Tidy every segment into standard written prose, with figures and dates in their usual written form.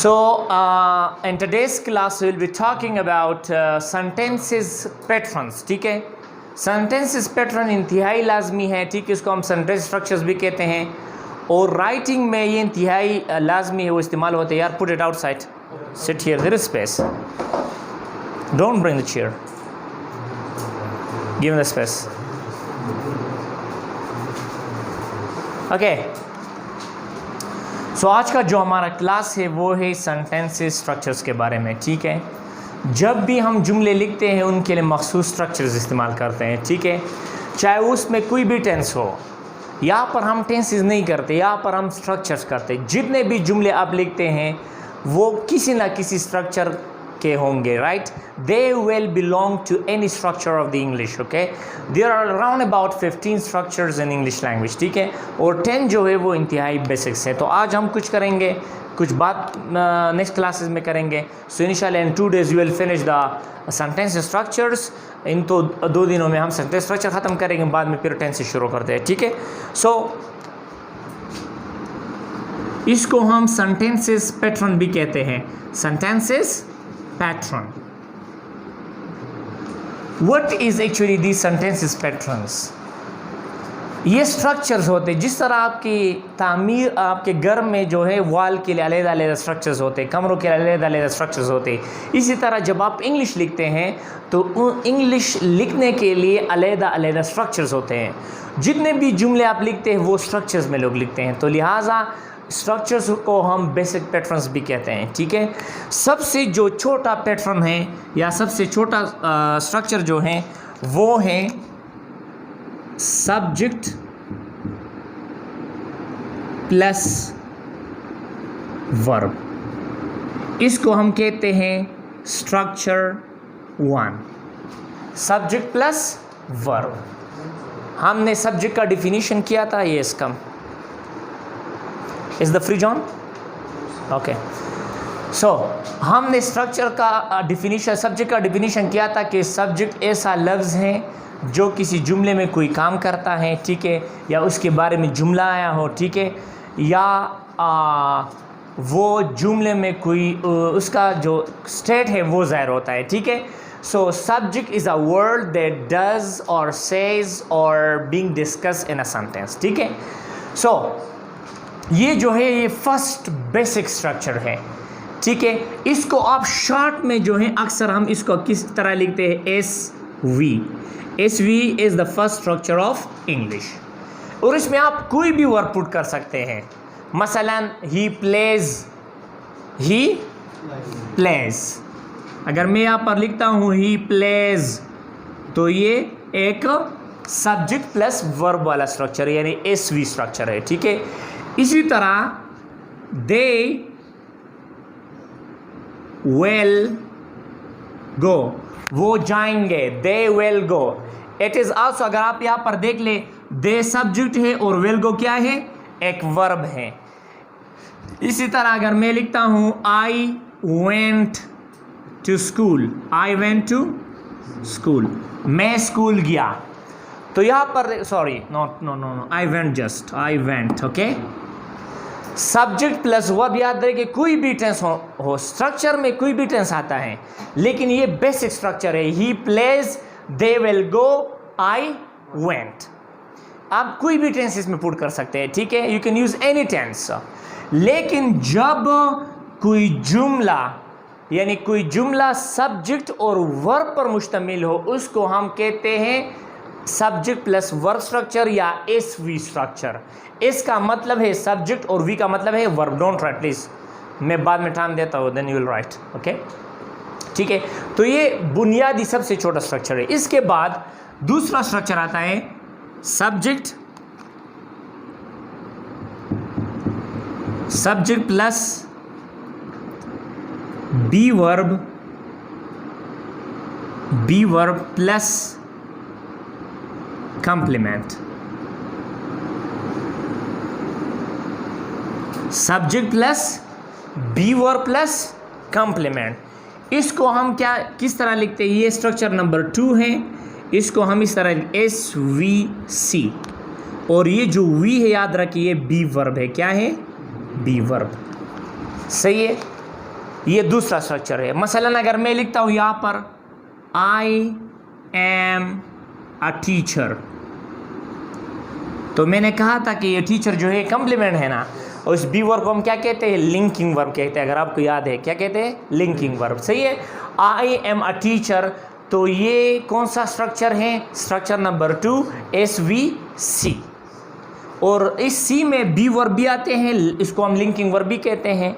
In today's class we will be talking about sentences patterns. ठीक है, sentences pattern इंतहाई लाजमी है. ठीक है, इसको हम sentence structures भी कहते हैं और राइटिंग में ये इंतहाई लाजमी है, वो इस्तेमाल होते हैं. यार put it outside, sit here, there is space, don't bring the chair, give me the space. Okay, सो आज का जो हमारा क्लास है वो है सेंटेंसेस स्ट्रक्चर्स के बारे में. ठीक है, जब भी हम जुमले लिखते हैं उनके लिए मखसूस स्ट्रक्चर्स इस्तेमाल करते हैं. ठीक है, चाहे उसमें कोई भी टेंस हो, यहाँ पर हम टेंसेस नहीं करते, यहाँ पर हम स्ट्रक्चर्स करते हैं. जितने भी जुमले आप लिखते हैं वो किसी ना किसी स्ट्रक्चर के होंगे. Right, they will belong to any structure of the English. Okay, there are around about 15 structures in English language. ठीक है, और 10 जो है वो इंतहाई बेसिक्स है. तो आज हम कुछ करेंगे, कुछ बात नेक्स्ट क्लासेस में करेंगे. सो इंशाल्लाह in 2 days you will finish the sentence structures. इन तो 2 दिनों में हम सेंटेंस स्ट्रक्चर ख़त्म करेंगे, बाद में फिर टेंस से शुरू करते हैं. ठीक है, सो इसको हम सेंटेंसेस पैटर्न भी कहते हैं. Sentences pattern. What is actually these sentences patterns? ये स्ट्रक्चर्स होते हैं. जिस तरह आपकी तामीर, आपके घर में जो है वॉल के लिए अलग-अलग स्ट्रक्चर्स होते हैं, कमरों के लिए अलग-अलग स्ट्रक्चर्स होते हैं, इसी तरह जब आप इंग्लिश लिखते हैं तो इंग्लिश लिखने के लिए अलग-अलग स्ट्रक्चर्स होते हैं. जितने भी जुमले आप लिखते हैं वो स्ट्रक्चर्स में लोग लिखते हैं, तो लिहाजा स्ट्रक्चर्स को हम बेसिक पैटर्न्स भी कहते हैं. ठीक है, सबसे जो छोटा पैटर्न है या सबसे छोटा स्ट्रक्चर जो है वो है सब्जेक्ट प्लस वर्ब. इसको हम कहते हैं स्ट्रक्चर 1, सब्जेक्ट प्लस वर्ब. हमने सब्जेक्ट का डिफिनीशन किया था. ये इसका is the fridge on. Okay, so हमने स्ट्रक्चर का डिफिनीशन, सब्जेक्ट का डिफिनीशन किया था कि सब्जेक्ट ऐसा लफ्ज़ है जो किसी जुमले में कोई काम करता है. ठीक है, या उसके बारे में जुमला आया हो. ठीक है, या वो जुमले में कोई उसका जो स्टेट है वो ज़ाहिर होता है. ठीक है, so subject is a word that does और सेज और being discussed in a sentence. ठीक है, सो ये जो है ये फर्स्ट बेसिक स्ट्रक्चर है. ठीक है, इसको आप शॉर्ट में जो है अक्सर हम इसको किस तरह लिखते हैं, SV. SV is the first structure of English. और इसमें आप कोई भी वर्ड पुट कर सकते हैं. मसलन ही प्लेज, ही प्लेज. अगर मैं यहाँ पर लिखता हूँ ही प्लेज, तो ये एक सब्जेक्ट प्लस वर्ब वाला स्ट्रक्चर है, यानी SV स्ट्रक्चर है. ठीक है, इसी तरह दे विल गो, वो जाएंगे, they will go. It is also, अगर आप यहाँ पर देख ले, दे सब्जेक्ट है और विल गो क्या है, एक वर्ब है. इसी तरह अगर मैं लिखता हूँ I went to school, I went to school, मैं स्कूल गया, तो यहाँ पर sorry no I went, just I went. Okay, subject plus verb. याद रहे कि कोई भी टेंस हो स्ट्रक्चर में कोई भी टेंस आता है, लेकिन ये बेसिक स्ट्रक्चर है. He plays, they will go, I went. आप कोई भी टेंस इसमें पुट कर सकते हैं. ठीक है, you can use any tense. लेकिन जब कोई जुमला, यानी कोई जुमला सब्जेक्ट और वर्ब पर मुश्तमिल हो, उसको हम कहते हैं सब्जेक्ट प्लस वर्ब स्ट्रक्चर या SV स्ट्रक्चर. इसका मतलब है सब्जेक्ट और V का मतलब है वर्ब. डोंट राइट प्लीज, मैं बाद में टाइम देता हूँ, then you will write. Okay, ठीक है, तो ये बुनियादी सबसे छोटा स्ट्रक्चर है. इसके बाद दूसरा स्ट्रक्चर आता है subject plus be verb plus complement. Subject plus be verb plus complement. इसको हम किस तरह लिखते हैं, ये स्ट्रक्चर नंबर 2 है. इसको हम इस तरह SVC, और ये जो V है याद रखिए बी वर्ब है. क्या है, बी वर्ब. सही है. ये दूसरा स्ट्रक्चर है। मसलन अगर मैं लिखता हूँ यहाँ पर आई एम अ टीचर, तो मैंने कहा था कि ये टीचर जो है कॉम्प्लीमेंट है ना, उस बी वर्ब को हम क्या कहते हैं? लिंकिंग वर्ब कहते हैं। अगर आपको याद है क्या कहते हैं? Linking verb. सही है। आई एम अ टीचर, तो ये कौन सा स्ट्रक्चर है? Structure number 2 SVC। और इस सी में बी वर्ब भी आते हैं, इसको हम लिंकिंग वर्ब भी कहते हैं।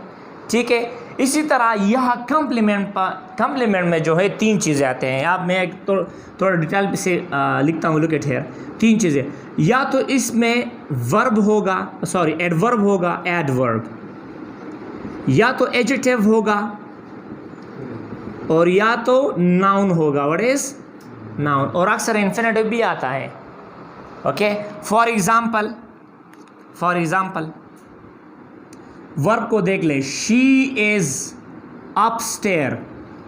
ठीक है। इसी तरह यह कॉम्प्लीमेंट में जो है 3 चीज़ें आते हैं। आप मैं थोड़ा डिटेल से लिखता हूँ। लुक एट हियर, 3 चीज़ें। या तो इसमें वर्ब होगा, सॉरी एडवर्ब होगा, एडवर्ब, या तो एडजेक्टिव होगा, और या तो नाउन होगा। What is noun? और अक्सर इन्फिनेटिव भी आता है। ओके। फॉर एग्जाम्पल वर्ब को देख ले। शी इज अपस्टेयर,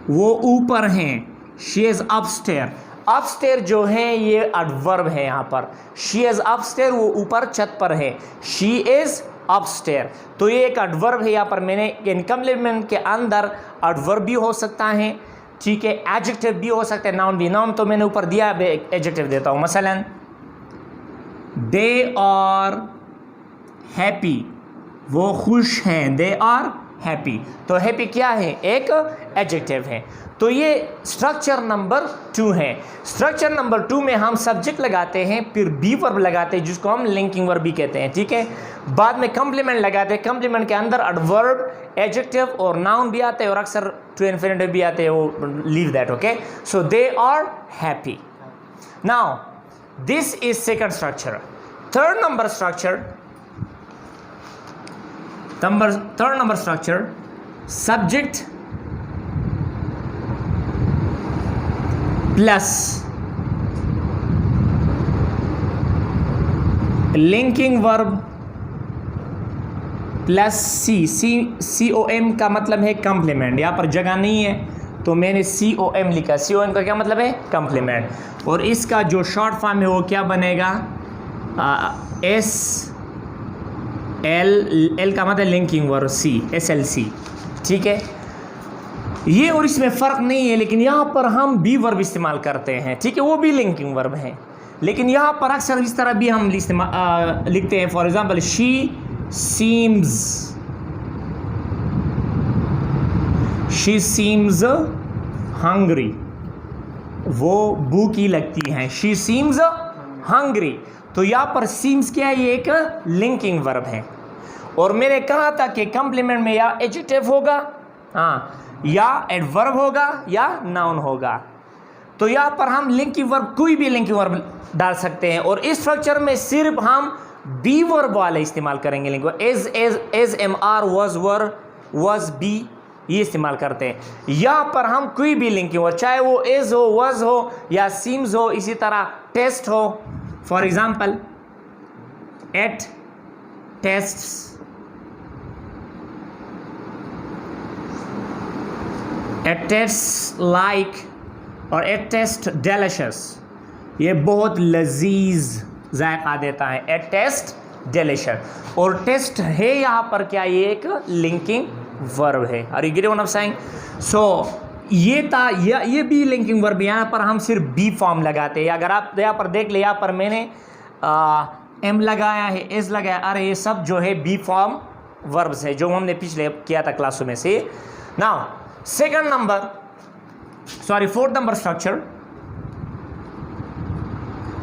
वो ऊपर हैं। She is upstair. अपस्टेयर जो है ये एडवर्ब है यहाँ पर। शी इज अपस्टेयर, वो ऊपर छत पर है। शी इज अपस्टेयर, तो ये एक एडवर्ब है। यहाँ पर मैंने इन कॉम्प्लीमेंट के अंदर एडवर्ब भी हो सकता है, ठीक है, एडजेक्टिव भी हो सकता है, नाउन भी। नाउन तो मैंने ऊपर दिया, एडजेक्टिव देता हूँ। मसलन दे आर हैप्पी, वो खुश हैं। दे आर हैप्पी, तो हैप्पी क्या है? एक एडजेक्टिव है। तो ये स्ट्रक्चर नंबर 2 है। स्ट्रक्चर नंबर 2 में हम सब्जेक्ट लगाते हैं, फिर बी वर्ब लगाते हैं जिसको हम लिंकिंग वर्ब भी कहते हैं। ठीक है। बाद में कॉम्प्लीमेंट लगाते हैं। कॉम्प्लीमेंट के अंदर एडवर्ब, एडजेक्टिव और नाउन भी आते हैं, और अक्सर टू इन्फिनेटिव भी आते हैं। वो leave that. Okay. So they are happy. Now this is second structure. Third number structure, subject plus linking verb plus COM का मतलब है कॉम्प्लीमेंट। यहाँ पर जगह नहीं है तो मैंने COM लिखा। COM का क्या मतलब है? कॉम्प्लीमेंट। और इसका जो शॉर्ट फॉर्म है वो क्या बनेगा? SL का मतलब लिंकिंग वर्ब, SLC। ठीक है। ये और इसमें फ़र्क नहीं है, लेकिन यहाँ पर हम बी वर्ब इस्तेमाल करते हैं। ठीक है। वो भी लिंकिंग वर्ब है, लेकिन यहाँ पर अक्सर इस तरह भी हम लिखते हैं। For example she seems hungry, वो भूखी लगती हैं। शी सीम्स हंग्री, तो यहाँ पर सीम्स क्या है? ये एक लिंकिंग वर्ब है। और मैंने कहा था कि कॉम्प्लीमेंट में या एडजेक्टिव होगा, हाँ, या एडवर्ब होगा, या नाउन होगा। तो यहाँ पर हम लिंकिंग वर्ब, कोई भी लिंकिंग वर्ब डाल सकते हैं। और इस स्ट्रक्चर में सिर्फ हम बी वर्ब वाले इस्तेमाल करेंगे। Link as am are was be, ये इस्तेमाल करते हैं। यहाँ पर हम कोई भी लिंकिंग वर्ब, चाहे वो एज हो, वॉज हो, या सीम्स हो, इसी तरह टेस्ट हो। For example at tastes, It tastes like, और it tastes delicious, ये बहुत लजीज जायका देता है। It tastes delicious। और टेस्ट है यहाँ पर क्या? ये एक लिंकिंग वर्ब है। और ये वन ऑफ साइंग। सो ये था, ये भी लिंकिंग वर्ब। यहाँ पर हम सिर्फ बी फॉर्म लगाते हैं। अगर आप यहाँ पर देख ले, यहाँ पर मैंने एम लगाया है, एस लगाया। अरे ये सब जो है बी फॉर्म वर्ब्स है, जो हमने पिछले किया था क्लासों में से। Now fourth number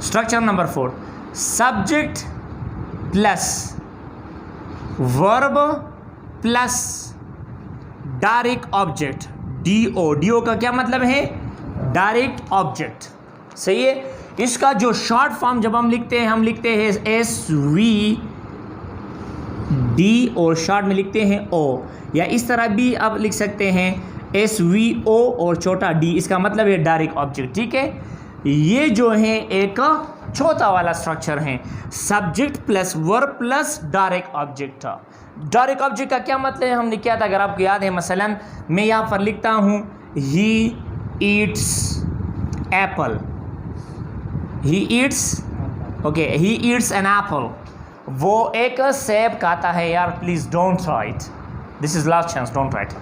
structure number 4, subject plus verb plus direct object. DO का क्या मतलब है? Direct object. सही है। इसका जो शॉर्ट फॉर्म जब हम लिखते हैं SVD, और शॉर्ट में लिखते हैं O, या इस तरह भी आप लिख सकते हैं SVO और छोटा d। इसका मतलब है डायरेक्ट ऑब्जेक्ट। ठीक है। ये जो है एक चौथा वाला स्ट्रक्चर है, subject plus verb plus direct object. Direct object का क्या मतलब है? हमने किया था, अगर आपको याद है। मसलन मैं यहाँ पर लिखता हूँ he eats apple, he eats an apple, वो एक सेब खाता है। यार please don't write, This is last chance, don't write.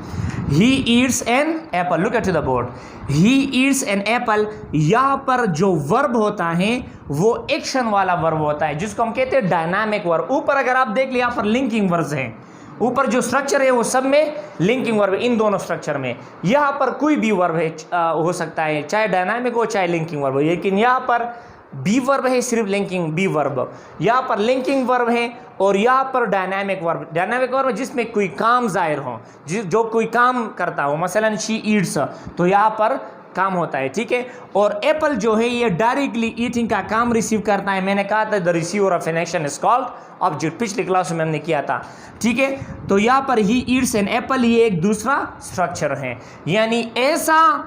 He eats an apple. Look at the board. He eats an apple. यहाँ पर जो वर्ब होता है वो एक्शन वाला वर्ब होता है, जिसको हम कहते हैं डायनामिक वर्ब. ऊपर अगर आप देख लिया, यहाँ पर लिंकिंग वर्ब्स हैं. ऊपर जो स्ट्रक्चर है वो सब में लिंकिंग वर्ब, इन दोनों स्ट्रक्चर में. यहाँ पर कोई भी वर्ब है हो सकता है, चाहे डायनामिक हो चाहे लिंकिंग वर्ब हो, लेकिन यहाँ पर बी वर्ब है, सिर्फ लिंकिंग बी वर्ब. यहाँ पर लिंकिंग वर्ब है और यहाँ पर डायनामिक वर्ब. डायनामिक वर्ब जिसमें कोई काम जाहिर हो, जो कोई काम करता हो. मसलन शी ईट्स, तो यहाँ पर काम होता है, ठीक है. और एप्पल जो है ये डायरेक्टली ईटिंग का काम रिसीव करता है. मैंने कहा था the receiver of an action is called object, पिछली क्लास में हमने किया था, ठीक है. तो यहाँ पर ही ईट्स एन एप्पल, ये एक दूसरा स्ट्रक्चर है. यानी ऐसा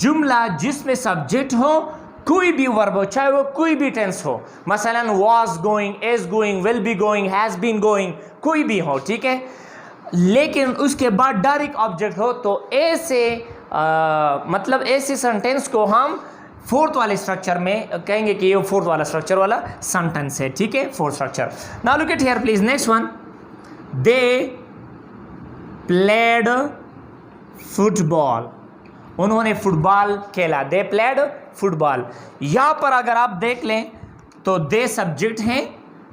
जुमला जिसमें सब्जेक्ट हो, कोई भी वर्ब हो, चाहे वो कोई भी टेंस हो. मसलन was going, is going, will be going, has been going, कोई भी हो, ठीक है. लेकिन उसके बाद डायरेक्ट ऑब्जेक्ट हो, तो ऐसे मतलब ऐसे सेंटेंस को हम फोर्थ वाले स्ट्रक्चर में कहेंगे कि ये फोर्थ वाला स्ट्रक्चर वाला सेंटेंस है, ठीक है. Fourth structure. Now look at here please. Next one, they played football. उन्होंने फुटबॉल खेला. They played football. यहाँ पर अगर आप देख लें तो दे सब्जेक्ट हैं,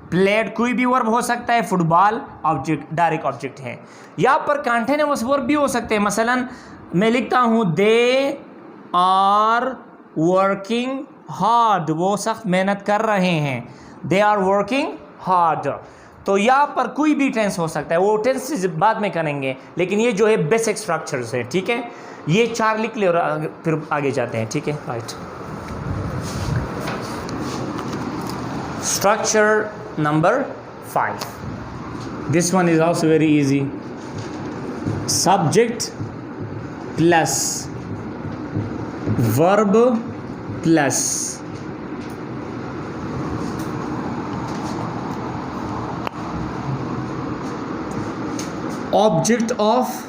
प्लेड कोई भी वर्ब हो सकता है, फुटबॉल ऑब्जेक्ट, डायरेक्ट ऑब्जेक्ट है. यहाँ पर कंटीन्यूअस वर्ब भी हो सकते हैं. मसलन मैं लिखता हूँ दे आर वर्किंग हार्ड, वो सख्त मेहनत कर रहे हैं. They are working hard. तो यहाँ पर कोई भी टेंस हो सकता है, वो टेंस बाद में करेंगे, लेकिन ये जो है बेसिक स्ट्रक्चर्स है, ठीक है. ये 4 लिख ले और फिर आगे जाते हैं, ठीक है. Right. Structure number 5. This one is also very easy. Subject plus verb plus object of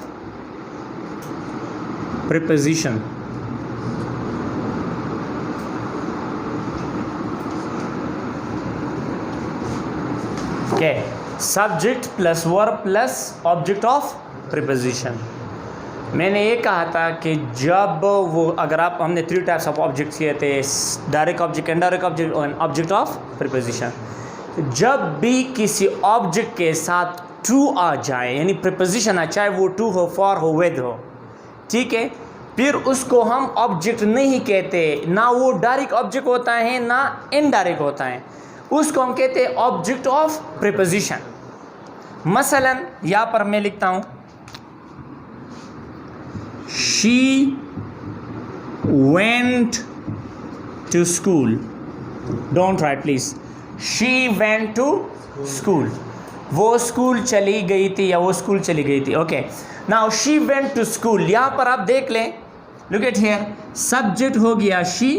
preposition. Okay, subject plus verb plus object of preposition. मैंने ये कहा था कि जब वो अगर आप हमने 3 टाइप्स ऑफ ऑब्जेक्ट्स किए थे, डायरेक्ट ऑब्जेक्ट, इनडायरेक्ट ऑब्जेक्ट और ऑब्जेक्ट ऑफ प्रीपोजिशन. जब भी किसी ऑब्जेक्ट के साथ टू आ जाए, यानी प्रीपोजिशन आ, चाहे वो टू हो, फॉर हो, विद हो, ठीक है, फिर उसको हम ऑब्जेक्ट नहीं कहते. ना वो डायरेक्ट ऑब्जेक्ट होता है ना इनडायरेक्ट होता है, उसको हम कहते हैं ऑब्जेक्ट ऑफ प्रीपोजिशन. मसलन यहाँ पर मैं लिखता हूँ she went to school. Don't write please. She went to school, वो स्कूल चली गई थी या वो स्कूल चली गई थी. Okay, now she went to school. यहाँ पर आप देख लें, लुक एट हियर, सब्जेक्ट हो गया शी,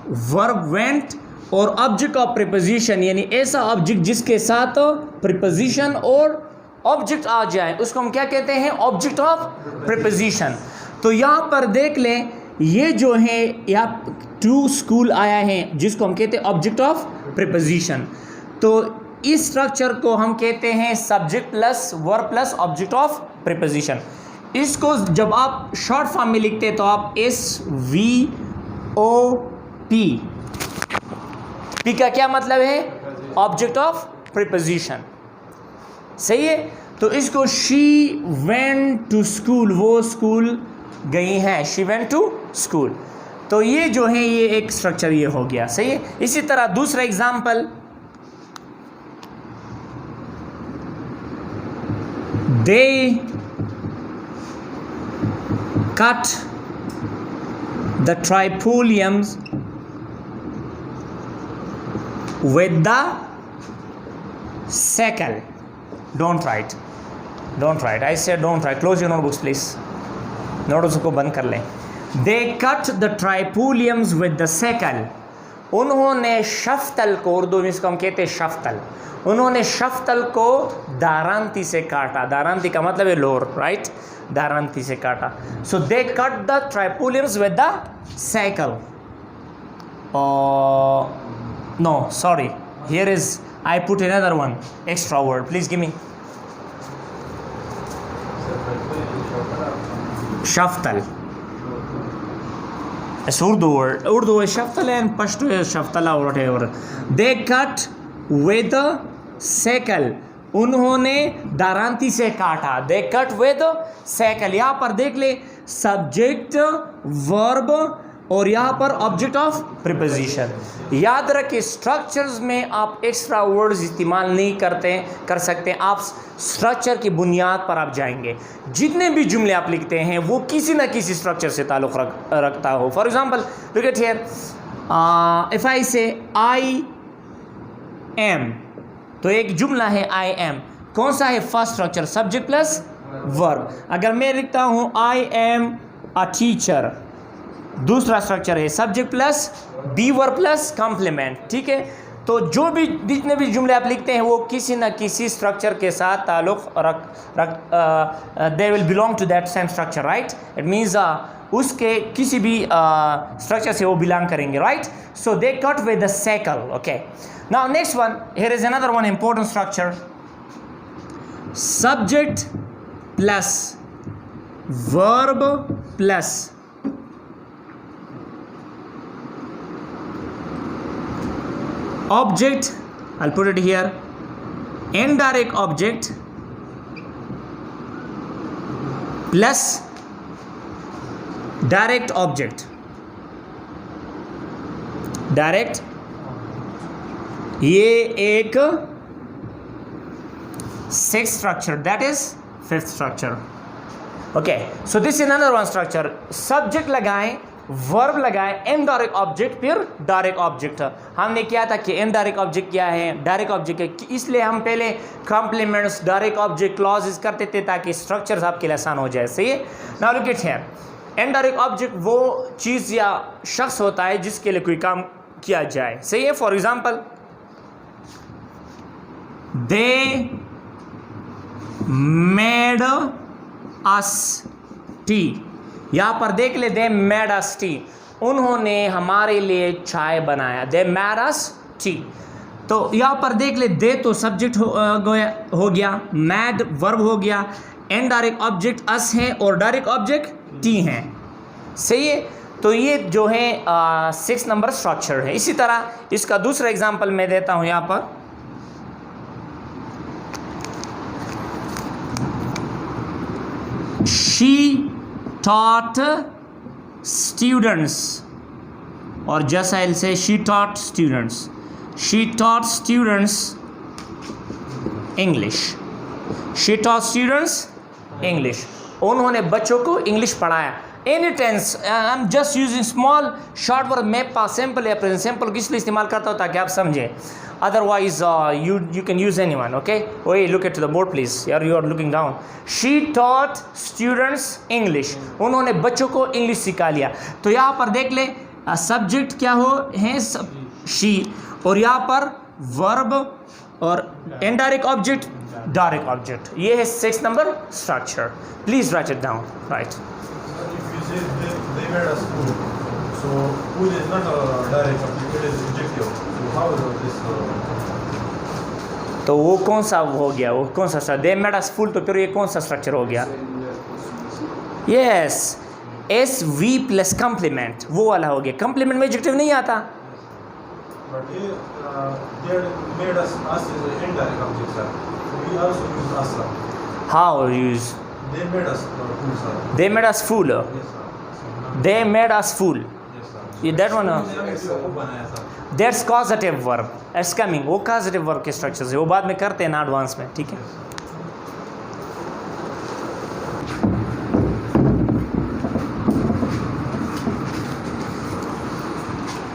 वर्ब वेंट और ऑब्जेक्ट ऑफ प्रीपोजिशन, यानी ऐसा ऑब्जेक्ट जिसके साथ प्रीपोजिशन और ऑब्जेक्ट आ जाए उसको हम क्या कहते हैं, ऑब्जेक्ट ऑफ प्रीपोजिशन. तो यहाँ पर देख लें, ये जो है यहाँ टू स्कूल आया है जिसको हम कहते हैं ऑब्जेक्ट ऑफ प्रीपोजिशन. तो इस स्ट्रक्चर को हम कहते हैं subject plus verb plus object of preposition. इसको जब आप शॉर्ट फॉर्म में लिखते हैं तो आप SVOP, पी का क्या मतलब है, ऑब्जेक्ट ऑफ प्रीपोजिशन, सही है. तो इसको शी वेंट टू स्कूल, वो स्कूल गई हैं, शी वेंट टू स्कूल. तो ये जो है ये एक स्ट्रक्चर ये हो गया, सही है. इसी तरह दूसरा example, they cut the tripoliums with the sickle. Don't write. I said don't write. Close your notebooks please. Notes को बंद कर लें. They cut the tripoliums with the sickle. उन्होंने शफ्तल को, उर्दू में इसको हम कहते हैं शफ्तल, उन्होंने शफ्तल को दारांती से काटा. दारांती का मतलब है लोर, राइट, दारांती से काटा. So they cut the trifoliums with the cycle. No sorry, here is I put another one extra word, please give me. शफ्तल. It's Urdu word. Urdu is shaftal and Pashto is shaftala or whatever. They cut with a sickle. उन्होंने दारांती से काटा. They cut with a sickle. यहाँ पर देख ले subject, verb और यहाँ पर ऑब्जेक्ट ऑफ प्रीपोजिशन. याद रखें स्ट्रक्चर्स में आप एक्स्ट्रा वर्ड्स इस्तेमाल नहीं कर सकते. आप स्ट्रक्चर की बुनियाद पर आप जाएंगे. जितने भी जुमले आप लिखते हैं वो किसी न किसी स्ट्रक्चर से ताल्लुक़ रखता हो. For example look at here, if I say I am, तो एक जुमला है आई एम. कौन सा है? First structure subject plus verb. अगर मैं लिखता हूँ आई एम अ टीचर, दूसरा स्ट्रक्चर है subject plus be verb plus complement. ठीक है, तो जो भी जितने भी जुमले आप लिखते हैं वो किसी न किसी स्ट्रक्चर के साथ ताल्लुक़ they will belong to that same structure, right. It means उसके किसी भी स्ट्रक्चर से वो बिलोंग करेंगे, राइट. So they cut with the cycle. Okay, now next one, here is another one important structure. Subject plus verb plus object, I'll put it here, indirect object plus direct object. direct, ये एक sixth structure, that is fifth structure. Okay, so this is another one structure. subject लगाएं, verb लगाए, indirect object, फिर direct object. हमने किया था कि indirect object क्या है, डायरेक्ट ऑब्जेक्ट है, इसलिए हम पहले कॉम्प्लीमेंट्स, डायरेक्ट ऑब्जेक्ट, क्लॉजेस करते थे ताकि स्ट्रक्चर्स आपके लिए आसान हो जाए. सही है. Now look at here, indirect object वो चीज़ या शख्स होता है जिसके लिए कोई काम किया जाए. सही है. For example they made us T. यहाँ पर देख ले, दे मेड अस टी, उन्होंने हमारे लिए चाय बनाया. They made us T. तो यहाँ पर देख ले, दे तो सब्जेक्ट हो गया, मैड वर्ब हो गया, इनडायरेक्ट ऑब्जेक्ट अस है और डायरेक्ट ऑब्जेक्ट टी है. सही है. तो ये जो है 6 नंबर स्ट्रक्चर है. इसी तरह इसका दूसरा एग्जांपल मैं देता हूँ यहाँ पर. She taught students, or just I'll say she taught students. She taught students English. She taught students English. उन्होंने बच्चों को इंग्लिश पढ़ाया. Any tense, I am just using small short word. मैं पास्ट सिंपल या प्रेजेंट सिंपल किस लिए इस्तेमाल करता हूँ ताकि आप समझें. Otherwise, you can use anyone. Okay. Wait, look at the board, please. You are looking down. She taught students English. उन्होंने बच्चों को इंग्लिश सिखा लिया. तो यहाँ पर देख ले, सब्जेक्ट क्या हो है she, और यहाँ पर वर्ब और इनडायरेक्ट ऑब्जेक्ट डायरेक्ट ऑब्जेक्ट. ये है 6 number structure. Please right it down. Right. They made us food. So food is not a direct object, it is adjective. So how is this? तो वो कौन सा हो गया, वो कौन सा स्ट्रक्चर? दे मेड अस फूल, तो फिर ये कौन सा स्ट्रक्चर हो गया? Yes, S V plus complement, वो वाला हो गया. कम्प्लीमेंट में एडजेक्टिव नहीं आता. But they made us is an indirect object, sir. So we also use us, sir. How use? They made us food, sir. They made us fool. Yes, sir. They made us fool. Yes, sir. Yeah, that one. बनाया sir. That's causative verb. It's coming. वो causative verb के structures है, वो बाद में करते हैं ना एडवांस में. ठीक है.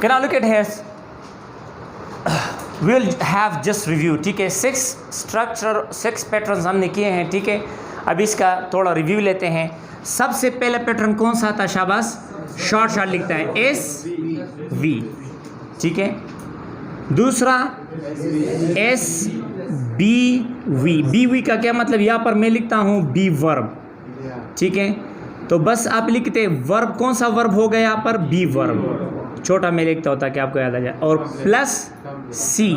Can I look at here? We'll have just review. ठीक है. 6 स्ट्रक्चर, 6 पैटर्न्स हमने किए हैं. ठीक है. अब इसका थोड़ा रिव्यू लेते हैं. सबसे पहला पैटर्न कौन सा था? शाबाश, शॉर्ट लिखता है एस वी. ठीक है. दूसरा S B V. B V का क्या मतलब? यहाँ पर मैं लिखता हूँ बी वर्ब. ठीक है. तो बस आप लिखते वर्ब, कौन सा वर्ब हो गया यहाँ पर? Be verb. छोटा मैं लिखता हूँ ताकि आपको याद आ जाए. और प्लस सी.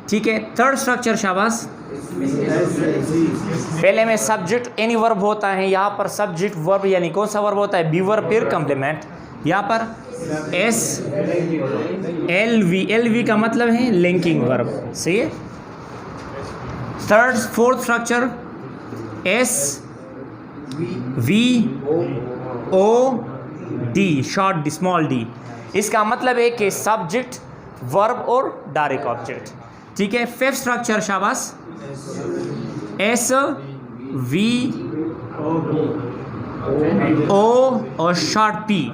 ठीक है. थर्ड स्ट्रक्चर, शाबाश, पहले में सब्जेक्ट एनी वर्ब होता है, यहाँ पर सब्जेक्ट वर्ब यानी कौन सा वर्ब होता है, बी वर्ब फिर कंप्लीमेंट। यहाँ पर एस एल वी का मतलब है लिंकिंग वर्ब, सही है। Fourth structure S V O D, short small d. इसका मतलब है कि सब्जेक्ट वर्ब और डायरेक्ट ऑब्जेक्ट, ठीक है। फिफ्थ स्ट्रक्चर शाबाश, एस वी ओ और शॉर्ट पी।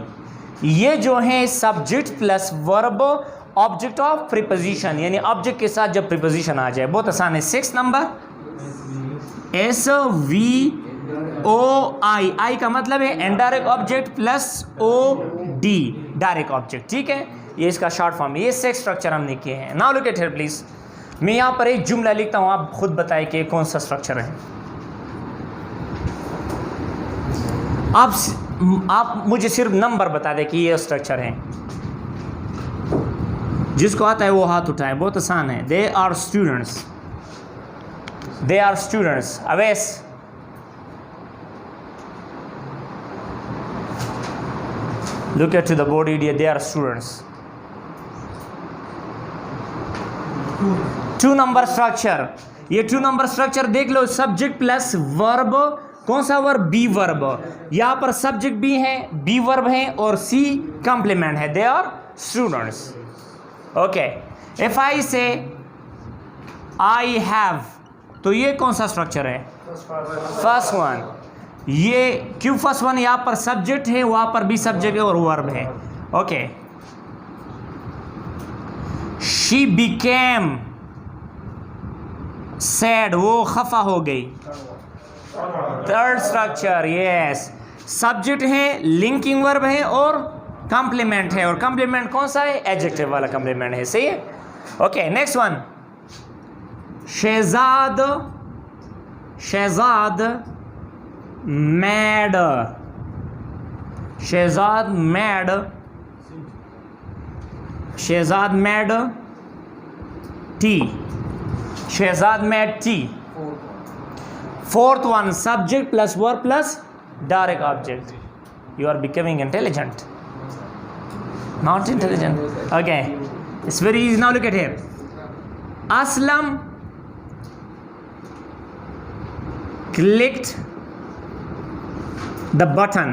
ये जो है subject plus verb object of preposition, यानी ऑब्जेक्ट के साथ जब प्रीपोजिशन आ जाए, बहुत आसान है। Six number S V O I का मतलब है indirect object plus O D direct object, ठीक है। ये इसका शॉर्ट फॉर्म है। ये सिक्स स्ट्रक्चर हमने किए हैं। Now look at here please. मैं यहाँ पर एक जुमला लिखता हूँ, आप खुद बताएं कि कौन सा स्ट्रक्चर है। आप मुझे सिर्फ नंबर बता दें कि ये स्ट्रक्चर है। जिसको आता है वो हाथ उठाए, बहुत आसान है। They are students, they are students. अवैस, look at to the board idiot, they are students। 2 number structure, ये 2 नंबर स्ट्रक्चर देख लो, सब्जेक्ट प्लस वर्ब, कौन सा वर्ब, बी वर्ब। यहाँ पर सब्जेक्ट भी है, बी वर्ब है और सी कंप्लीमेंट है, they are students. Okay, if I say I have, तो ये कौन सा स्ट्रक्चर है, फर्स्ट वन। ये क्यों फर्स्ट वन, यहाँ पर सब्जेक्ट है, वहां पर भी सब्जेक्ट है और वर्ब है। ओके, शी बिकेम सैड, वो खफा हो गई। थर्ड स्ट्रक्चर, यस, सब्जेक्ट है, लिंकिंग वर्ब है और कंप्लीमेंट है, और कंप्लीमेंट कौन सा है, एडजेक्टिव वाला कंप्लीमेंट है, सही है। Okay, next one, Shahzad, Shahzad made, Shahzad made, Shahzad made tea, Shahzad made tea. Fourth one, subject plus verb plus direct object. You are becoming intelligent, not intelligent. Okay, it's very easy. Now look at here, Aslam clicked the button,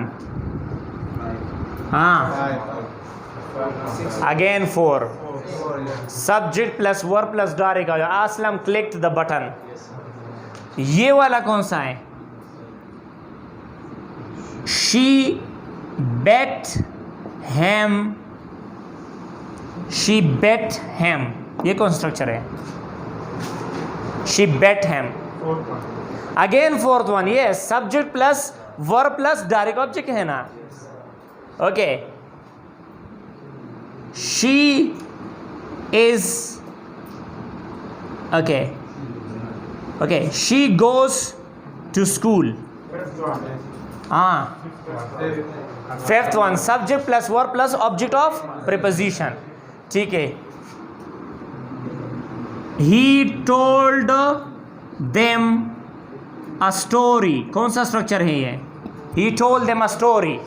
again 4, subject plus verb plus direct। aslam clicked the button, ये वाला कौन सा है, she bet him, she bet him, ये कौन structure है, she bet him। Again fourth one, ये subject plus verb plus direct object है ना। Okay, she is, okay okay, she goes to school. हाँ, fifth one, subject plus verb plus object of preposition, ठीक है। He told them a story, कौन सा structure है ये, he told them a story.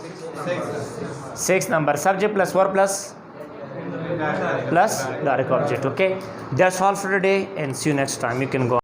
6 number, subject plus verb plus direct object. Okay, that's all for today and see you next time. You can go.